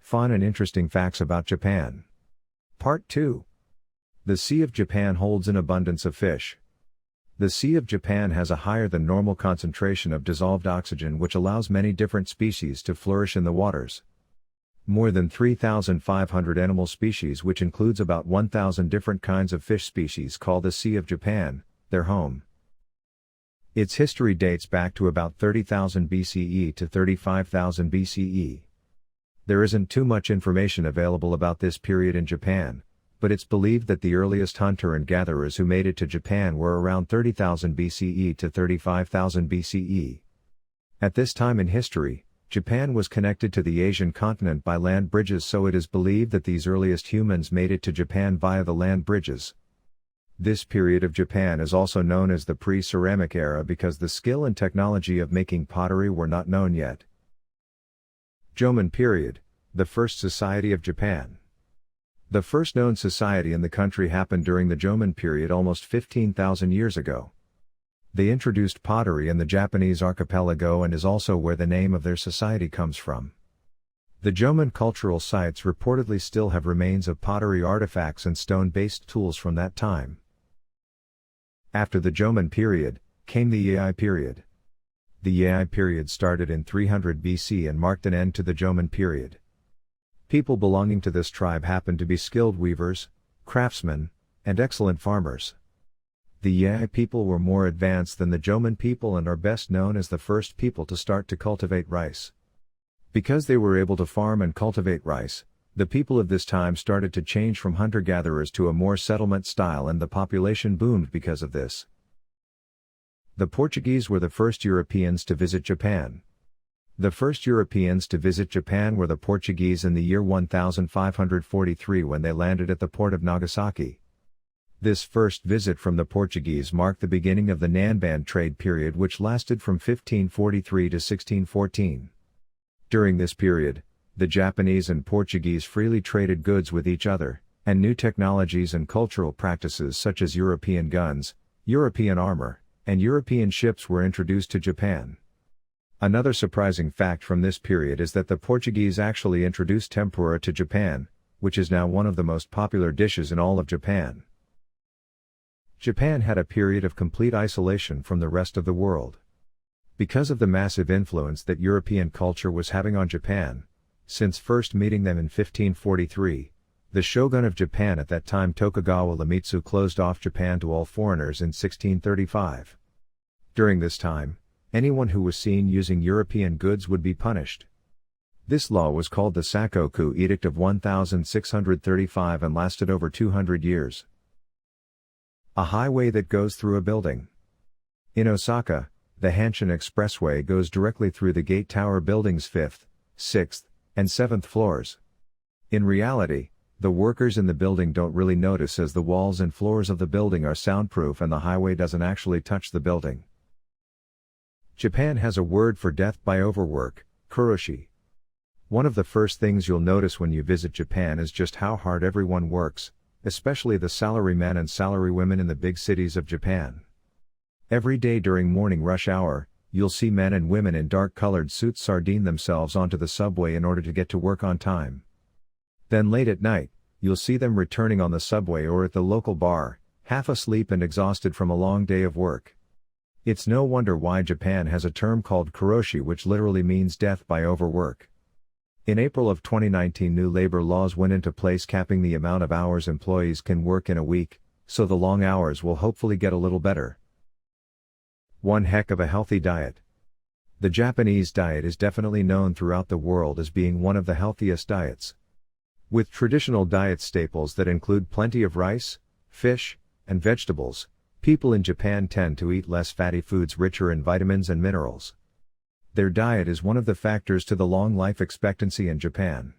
Fun and interesting facts about Japan. Part 2. The Sea of Japan holds an abundance of fish. The Sea of Japan has a higher than normal concentration of dissolved oxygen, which allows many different species to flourish in the waters. More than 3,500 animal species, which includes about 1,000 different kinds of fish species, call the Sea of Japan their home. Its history dates back to about 30,000 BCE to 35,000 BCE. There isn't too much information available about this period in Japan, but it's believed that the earliest hunter and gatherers who made it to Japan were around 30,000 BCE to 35,000 BCE. At this time in history, Japan was connected to the Asian continent by land bridges, so it is believed that these earliest humans made it to Japan via the land bridges. This period of Japan is also known as the pre-ceramic era because the skill and technology of making pottery were not known yet. Jomon period, the first society of Japan. The first known society in the country happened during the Jomon period almost 15,000 years ago. They introduced pottery in the Japanese archipelago and is also where the name of their society comes from. The Jomon cultural sites reportedly still have remains of pottery artifacts and stone-based tools from that time. After the Jomon period, came the EEA period. The EEA period started in 300 BC and marked an end to the Jomon period. People belonging to this tribe happened to be skilled weavers, craftsmen, and excellent farmers. The EEA people were more advanced than the Jomon people and are best known as the first people to start to cultivate rice. Because they were able to farm and cultivate rice, the people of this time started to change from hunter-gatherers to a more settlement style, and the population boomed because of this. The Portuguese were the first Europeans to visit Japan. The first Europeans to visit Japan were the Portuguese in the year 1543 when they landed at the port of Nagasaki. This first visit from the Portuguese marked the beginning of the Nanban trade period, which lasted from 1543 to 1614. During this period, the Japanese and Portuguese freely traded goods with each other, and new technologies and cultural practices such as European guns, European armor, and European ships were introduced to Japan. Another surprising fact from this period is that the Portuguese actually introduced tempura to Japan, which is now one of the most popular dishes in all of Japan. Japan had a period of complete isolation from the rest of the world. Because of the massive influence that European culture was having on Japan, since first meeting them in 1543, the shogun of Japan at that time, Tokugawa Iemitsu, closed off Japan to all foreigners in 1635. During this time, anyone who was seen using European goods would be punished. This law was called the Sakoku Edict of 1635 and lasted over 200 years. A highway that goes through a building. In Osaka, the Hanshin Expressway goes directly through the Gate Tower building's 5th, 6th, and 7th floors. In reality, the workers in the building don't really notice, as the walls and floors of the building are soundproof and the highway doesn't actually touch the building. Japan has a word for death by overwork, kuroshi. One of the first things you'll notice when you visit Japan is just how hard everyone works, especially the salarymen and salarywomen in the big cities of Japan. Every day during morning rush hour, you'll see men and women in dark-colored suits sardine themselves onto the subway in order to get to work on time. Then late at night, you'll see them returning on the subway or at the local bar, half asleep and exhausted from a long day of work. It's no wonder why Japan has a term called kuroshi, which literally means death by overwork. In April of 2019, new labor laws went into place capping the amount of hours employees can work in a week, so the long hours will hopefully get a little better. One heck of a healthy diet. The Japanese diet is definitely known throughout the world as being one of the healthiest diets. With traditional diet staples that include plenty of rice, fish, and vegetables, people in Japan tend to eat less fatty foods richer in vitamins and minerals. Their diet is one of the factors to the long life expectancy in Japan.